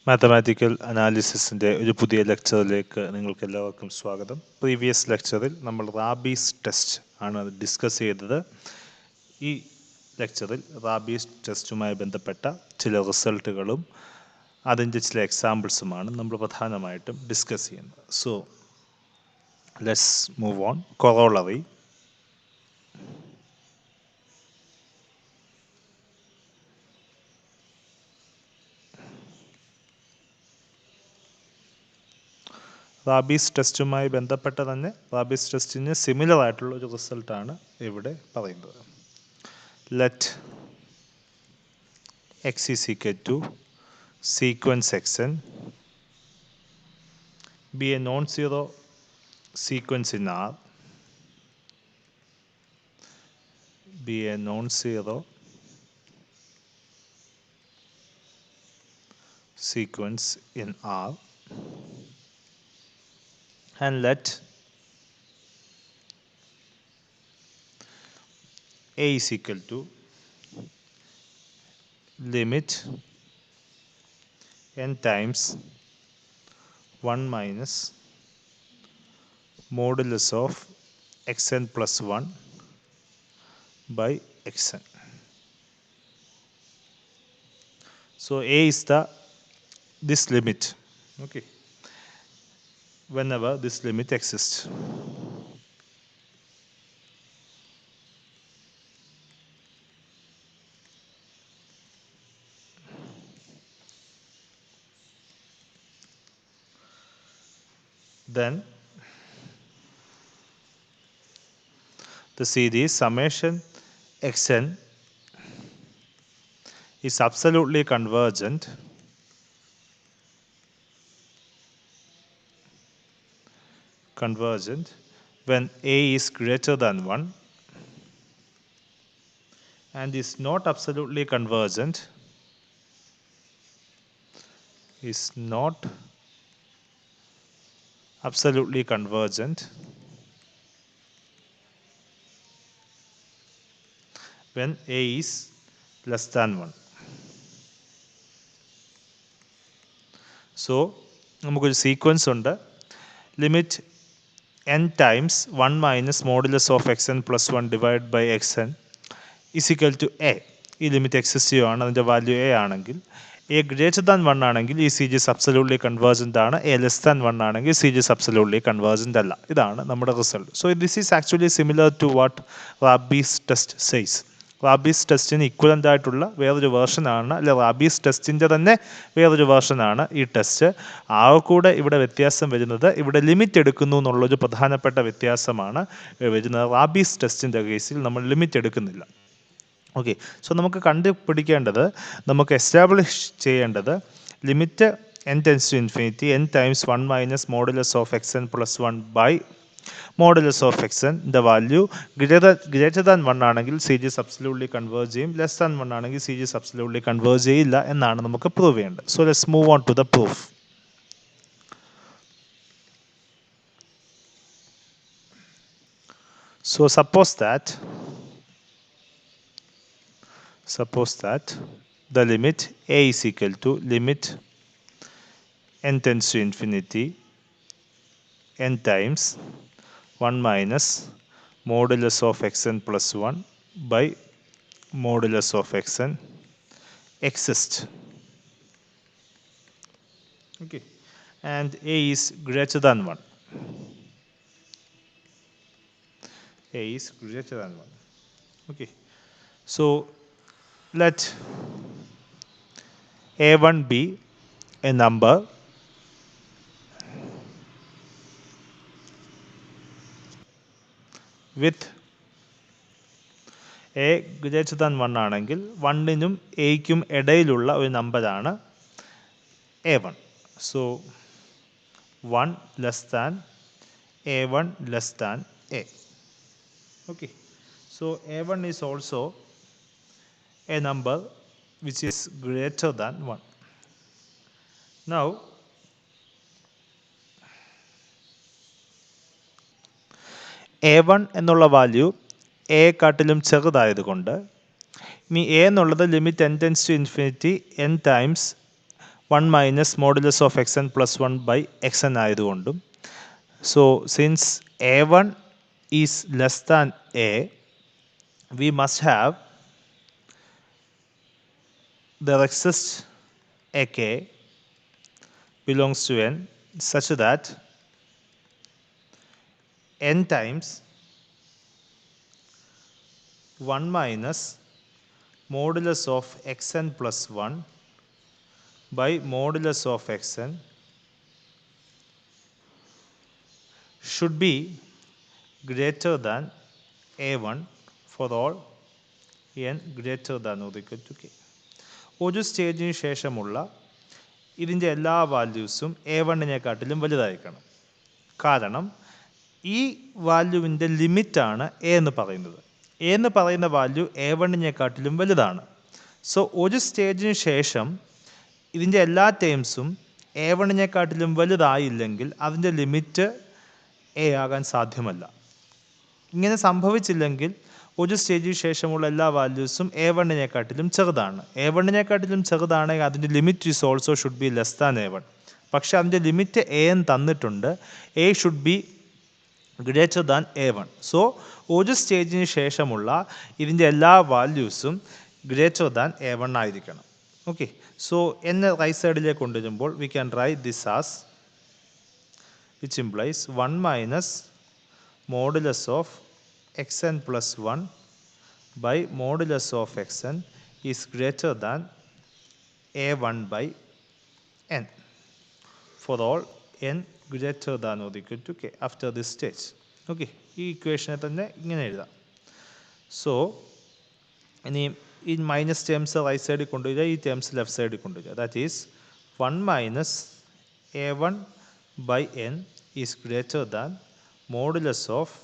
Mathematical അനാലിസിസിൻ്റെ ഒരു പുതിയ ലെക്ചറിലേക്ക് നിങ്ങൾക്ക് എല്ലാവർക്കും സ്വാഗതം. പ്രീവിയസ് ലെക്ചറിൽ നമ്മൾ റാബീസ് ടെസ്റ്റ് ആണ് ഡിസ്കസ് ചെയ്തത്. ഈ ലെക്ചറിൽ റാബീസ് ടെസ്റ്റുമായി ബന്ധപ്പെട്ട ചില റിസൾട്ടുകളും അതിൻ്റെ ചില എക്സാമ്പിൾസുമാണ് നമ്മൾ പ്രധാനമായിട്ടും ഡിസ്കസ് ചെയ്യുന്നത്. So let's move on. Corollary. Raabe's ടെസ്റ്റുമായി ബന്ധപ്പെട്ട തന്നെ റാബീസ് ടെസ്റ്റിന് സിമിലർ ആയിട്ടുള്ള ഒരു റിസൾട്ടാണ് ഇവിടെ പറയുന്നത്. Let x is equal to sequence x n b a non zero sequence in R, be a non-zero sequence in R, and let A is equal to limit n times 1 minus modulus of xn plus 1 by xn. So A is this limit, okay, whenever this limit exists. Then the series summation xn is absolutely convergent when A is greater than 1 and is not absolutely convergent when A is less than 1. So നമുക്കൊരു sequence ഉണ്ട്. Limit n times 1 minus modulus of xn plus 1 divided by xn is equal to A. ഈ limit exist ചെയ്യുകയാണ്, അതിൻ്റെ value A ആണെങ്കിൽ. A greater than 1 ആണെങ്കിൽ ഈ series absolutely convergent ആണ്. A less than 1 ആണെങ്കിൽ സീരീസ് അബ്സല്യൂട്ട്ലി കൺവേർജൻ്റ് അല്ല. ഇതാണ് നമ്മുടെ result. So this is actually similar to what Raabe's test says. Raabe's ടെസ്റ്റിന് ഇക്വലൻ്റ് ആയിട്ടുള്ള വേറൊരു വേർഷനാണ്, അല്ലെ റാബീസ് ടെസ്റ്റിൻ്റെ തന്നെ വേറൊരു വേർഷനാണ് ഈ ടെസ്റ്റ്. കൂടെ ഇവിടെ വ്യത്യാസം വരുന്നത്, ഇവിടെ ലിമിറ്റ് എടുക്കുന്നു എന്നുള്ളൊരു പ്രധാനപ്പെട്ട വ്യത്യാസമാണ് വരുന്നത്. റാബീസ് ടെസ്റ്റിൻ്റെ കേസിൽ നമ്മൾ ലിമിറ്റ് എടുക്കുന്നില്ല. ഓക്കെ, സോ നമുക്ക് കണ്ടുപിടിക്കേണ്ടത്, നമുക്ക് എസ്റ്റാബ്ലിഷ് ചെയ്യേണ്ടത് limit n tends to infinity n times 1 minus modulus of xn plus 1 by modulus of xn ൻ്റെ വാല്യൂ ഗ്രേറ്റർ ദാൻ 1 ആണെങ്കിൽ സീരീസ് അബ്സല്യൂട്ട്ലി കൺവേർജ് ചെയ്യും, ലെസ് ദാൻ 1 ആണെങ്കിൽ സീരീസ് അബ്സല്യൂട്ട്ലി കൺവേർജ് ചെയ്യില്ല എന്നാണ് നമുക്ക് പ്രൂവ് ചെയ്യേണ്ടത്. So let's move on to the proof. So suppose that the limit A is equal to limit n tends to infinity n times 1 minus modulus of xn plus 1 by modulus of xn exists. Okay, and A is greater than 1. A is greater than 1. Okay, so let A1 be a number with A greater than 1 ആണെങ്കിൽ 1നും എയ്ക്കും ഇടയിലുള്ള ഒരു നമ്പറാണ് A1. So 1 less than A1 less than A. Okay, so A1 is also a number which is greater than 1. Now A1 എന്നുള്ള value എക്കാട്ടിലും ചെറുതായതുകൊണ്ട് ഇനി a എന്നുള്ളത് limit n tends to infinity n times 1 minus modulus of x n plus 1 by x n ആയതുകൊണ്ടും so since A1 is less than A, we must have there exists a k belongs to n such that n times 1 minus modulus of xn plus 1 by modulus of xn should be greater than A1 for all n greater than or equal to k. ഒരു സ്റ്റേജിന് ശേഷമുള്ള ഇതിൻ്റെ എല്ലാ വാല്യൂസും A1-നേക്കാട്ടിലും വലുതായിരിക്കണം. കാരണം ഈ വാല്യൂവിൻ്റെ ലിമിറ്റാണ് A എന്ന് പറയുന്നത്. A എന്ന് പറയുന്ന വാല്യൂ A1-നേക്കാട്ടിലും വലുതാണ്. സോ ഒരു സ്റ്റേജിന് ശേഷം ഇതിൻ്റെ എല്ലാ ടേംസും A1-നേക്കാട്ടിലും വലുതായില്ലെങ്കിൽ അതിൻ്റെ ലിമിറ്റ് എ ആകാൻ സാധ്യമല്ല. ഇങ്ങനെ സംഭവിച്ചില്ലെങ്കിൽ ഒരു സ്റ്റേജിന് ശേഷമുള്ള എല്ലാ വാല്യൂസും A1-നേക്കാട്ടിലും ചെറുതാണ്. A1-നേക്കാട്ടിലും ചെറുതാണെങ്കിൽ അതിൻ്റെ limit is also should be less than A1. പക്ഷേ അതിൻ്റെ ലിമിറ്റ് എൻ തന്നിട്ടുണ്ട്. A should be greater than A1. So ഒരു സ്റ്റേജിന് ശേഷമുള്ള ഇതിൻ്റെ എല്ലാ വാല്യൂസും ഗ്രേറ്റർ ദാൻ A1 ആയിരിക്കണം. ഓക്കെ, സോ എന്നെ റൈറ്റ് സൈഡിലേക്ക് കൊണ്ടുവരുമ്പോൾ we can write this as which implies 1 minus modulus of xn plus 1 by modulus of xn is greater than A1 by n for all n greater than or equal to k after this stage. Okay, ഈ ഇക്വേഷനെ തന്നെ ഇങ്ങനെ എഴുതാം. So ഇനി ഈ minus terms right സൈഡിൽ കൊണ്ടുവരിക, ഈ terms left സൈഡിൽ കൊണ്ടുവരിക. That is 1 minus A1 by n is greater than modulus of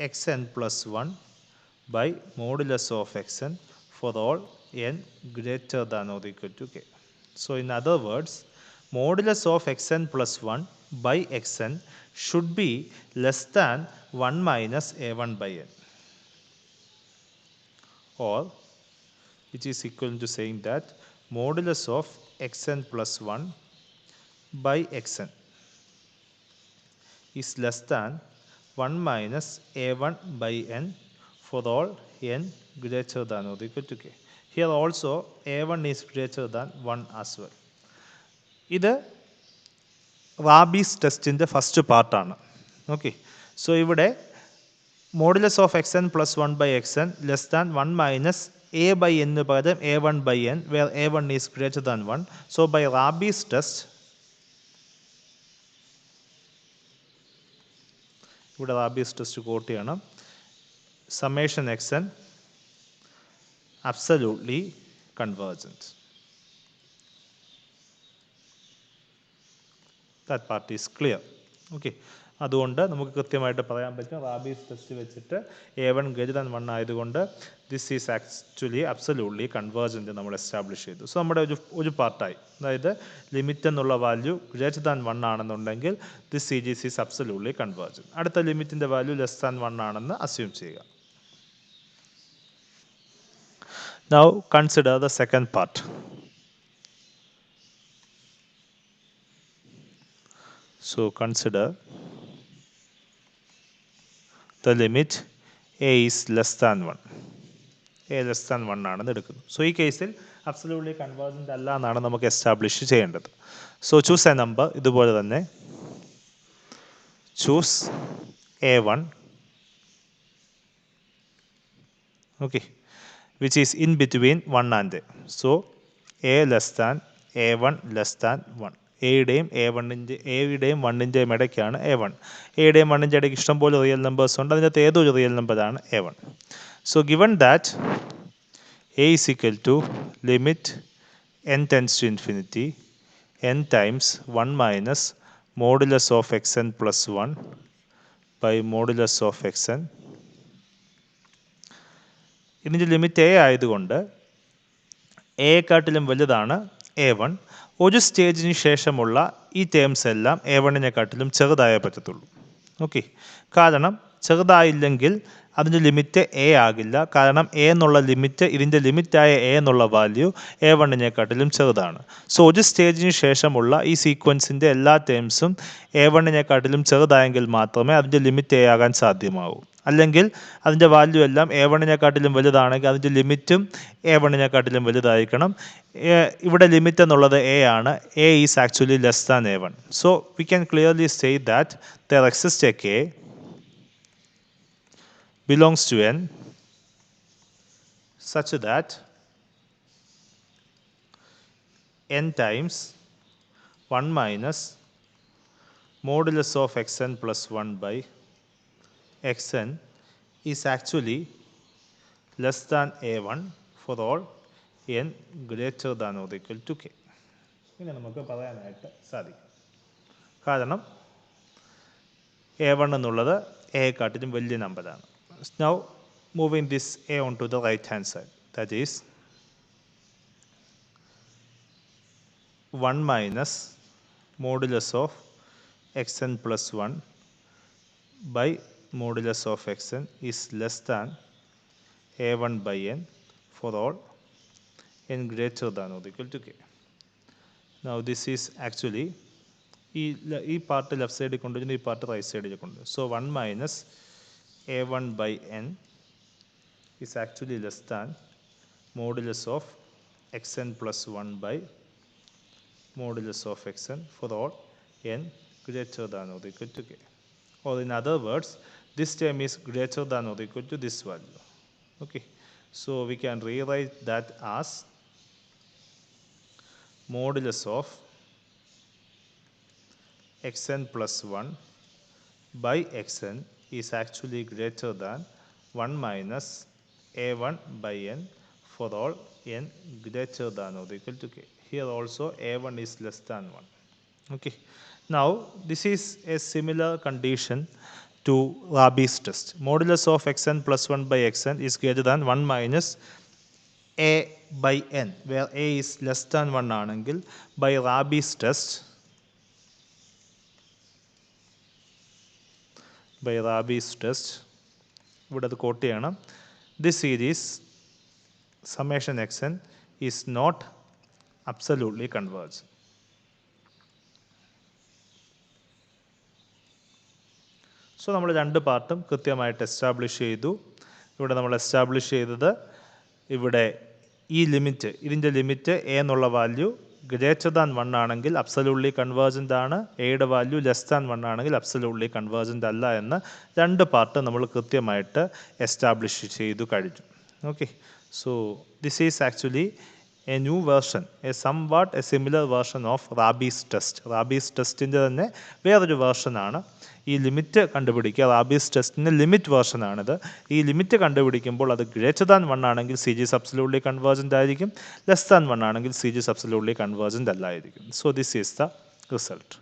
xn plus 1 by modulus of xn for all n greater than or equal to k. So in other words, modulus of xn plus 1 by xn should be less than 1 minus A1 by n, or it is equivalent to saying that modulus of xn plus 1 by xn is less than 1 minus A1 by n for all n greater than or equal to k. Here also A1 is greater than 1 as well. ഇത് Raabe's ടെസ്റ്റിൻ്റെ first പാർട്ടാണ്. Okay, so ഇവിടെ modulus of xn plus 1 by xn less than 1 minus a by എന്ന് പകരം A1 by n where A1 is greater than 1. So by Raabe's test ഇവിടെ Raabe's test quote ചെയ്യണം. Summation xn absolutely convergent. That part is clear. Okay, അതുകൊണ്ട് നമുക്ക് കൃത്യമായിട്ട് പറയാൻ പറ്റും rabies test വെച്ചിട്ട് A1 ഗ്രേറ്റർ ദാൻ 1 ആയതുകൊണ്ട് this is actually absolutely convergent നമ്മൾ എസ്റ്റാബ്ലിഷ് ചെയ്തു. സോ നമ്മുടെ ഒരു പാർട്ടായി, അതായത് ലിമിറ്റ് എന്നുള്ള വാല്യൂ ഗ്രേറ്റർ ദാൻ 1 ആണെന്നുണ്ടെങ്കിൽ this series is absolutely convergent. അടുത്ത ലിമിറ്റിൻ്റെ വാല്യൂ ലെസ് ദാൻ 1 ആണെന്ന് അസ്യൂം ചെയ്യുക. Now consider the second part. So consider the limit a is less than 1. a less than 1 ആണെന്ന് എടുക്കുന്നു. സോ ഈ കേസിൽ അബ്സല്യൂട്ട്ലി കൺവേർജൻ്റ് അല്ല എന്നാണ് നമുക്ക് എസ്റ്റാബ്ലിഷ് ചെയ്യേണ്ടത്. സോ ചൂസ് എ നമ്പർ, ഇതുപോലെ തന്നെ choose A1, okay, which is in between 1 and a. So a less than A1 less than 1. എയുടെയും എയുടെയും 1ൻ്റെയും ഇടയ്ക്കാണ് A1. എയുടെയും 1ൻ്റെ ഇടയ്ക്ക് ഇഷ്ടംപോലെ റിയൽ നമ്പേഴ്സ് ഉണ്ട്. അതിനകത്ത് ഏതൊരു റിയൽ നമ്പറാണ് A1. So given that a is equal to limit n tends to infinity n times 1 minus modulus of xn plus 1 by modulus of xn. ഇതിൻ്റെ ലിമിറ്റ് എ ആയതുകൊണ്ട് എയെക്കാട്ടിലും വലുതാണ് A1. ഒരു സ്റ്റേജിന് ശേഷമുള്ള ഈ ടേംസ് എല്ലാം A1-നെക്കാട്ടിലും ചെറുതായേ പറ്റത്തുള്ളൂ. ഓക്കെ, കാരണം ചെറുതായില്ലെങ്കിൽ അതിൻ്റെ ലിമിറ്റ് എ ആകില്ല. കാരണം എ എന്നുള്ള ലിമിറ്റ് ഇതിൻ്റെ ലിമിറ്റായ എ എന്നുള്ള വാല്യൂ A1-നേക്കാട്ടിലും ചെറുതാണ്. സോ ഒരു സ്റ്റേജിന് ശേഷമുള്ള ഈ സീക്വൻസിൻ്റെ എല്ലാ ടേംസും A1-നേക്കാട്ടിലും ചെറുതായെങ്കിൽ മാത്രമേ അതിൻ്റെ ലിമിറ്റ് എ ആകാൻ സാധ്യമാവൂ. അല്ലെങ്കിൽ അതിൻ്റെ വാല്യൂ എല്ലാം A1-നേക്കാട്ടിലും വലുതാണെങ്കിൽ അതിൻ്റെ ലിമിറ്റും A1-നേക്കാട്ടിലും വലുതായിരിക്കണം. ഇവിടെ ലിമിറ്റ് എന്നുള്ളത് എ ആണ്. A is actually less than A1. So we can clearly state that there exists a k belongs to n such that n times 1 minus modulus of xn plus 1 by xn is actually less than a1 for all n greater than or equal to k. ഇങ്ങനെ നമുക്ക് പറയാനായിട്ട് സാധിക്കും. കാരണം A1 എന്നുള്ളത് എയെക്കാട്ടിലും വലിയ നമ്പറാണ്. Now moving this a onto the right hand side, that is 1 minus modulus of xn plus 1 by modulus of xn is less than a1 by n for all n greater than or equal to k. Now this is actually ഈ part left സൈഡിൽ കൊണ്ടുവരുന്നു, ഈ part right സൈഡിൽ കൊണ്ടുവരും. So 1 minus a1 by n is actually less than modulus of xn plus 1 by modulus of xn for all n greater than or equal to k. Or in other words, this term is greater than or equal to this value. Okay, so we can rewrite that as modulus of xn plus 1 by xn is actually greater than 1 minus a1 by n for all n greater than or equal to k. Here also a1 is less than 1. Okay. Now this is a similar condition to Rabi's test. Modulus of xn plus 1 by xn is greater than 1 minus a by n, where a is less than 1 ആണെങ്കിൽ by Rabi's test, ഇവിടെ അത് coat ചെയ്യണം. This series summation xn is not absolutely converged. So നമ്മൾ രണ്ട് പാർട്ടും കൃത്യമായിട്ട് establish ചെയ്തു. ഇവിടെ നമ്മൾ എസ്റ്റാബ്ലിഷ് ചെയ്തത് ഇവിടെ ഈ ലിമിറ്റ്, ഇതിൻ്റെ ലിമിറ്റ് എ എന്നുള്ള വാല്യൂ ഗ്രേറ്റർ ദാൻ 1 ആണെങ്കിൽ അബ്സല്യൂട്ട്ലി കൺവേർജൻ്റ് ആണ്, എയുടെ വാല്യൂ ലെസ് ദാൻ 1 ആണെങ്കിൽ അബ്സല്യൂട്ട്ലി കൺവേർജൻ്റ് അല്ല എന്ന് രണ്ട് പാർട്ട് നമ്മൾ കൃത്യമായിട്ട് എസ്റ്റാബ്ലിഷ് ചെയ്തു കഴിഞ്ഞു. Okay, so this is actually a new version, a somewhat a similar version of Raabe's test. Raabe's ടെസ്റ്റിൻ്റെ തന്നെ വേറൊരു വേർഷനാണ് ഈ ലിമിറ്റ് കണ്ടുപിടിക്കുക. റാബീസ് ടെസ്റ്റിൻ്റെ ലിമിറ്റ് വേർഷനാണിത്. ഈ ലിമിറ്റ് കണ്ടുപിടിക്കുമ്പോൾ അത് ഗ്രേറ്റർ ദാൻ 1 ആണെങ്കിൽ സീരീസ് അബ്സല്യൂട്ട്ലി കൺവേർജൻ്റ് ആയിരിക്കും, ലെസ് ദാൻ 1 ആണെങ്കിൽ സീരീസ് അബ്സല്യൂട്ട്ലി കൺവേർജൻ്റ് അല്ലായിരിക്കും. So this is the result.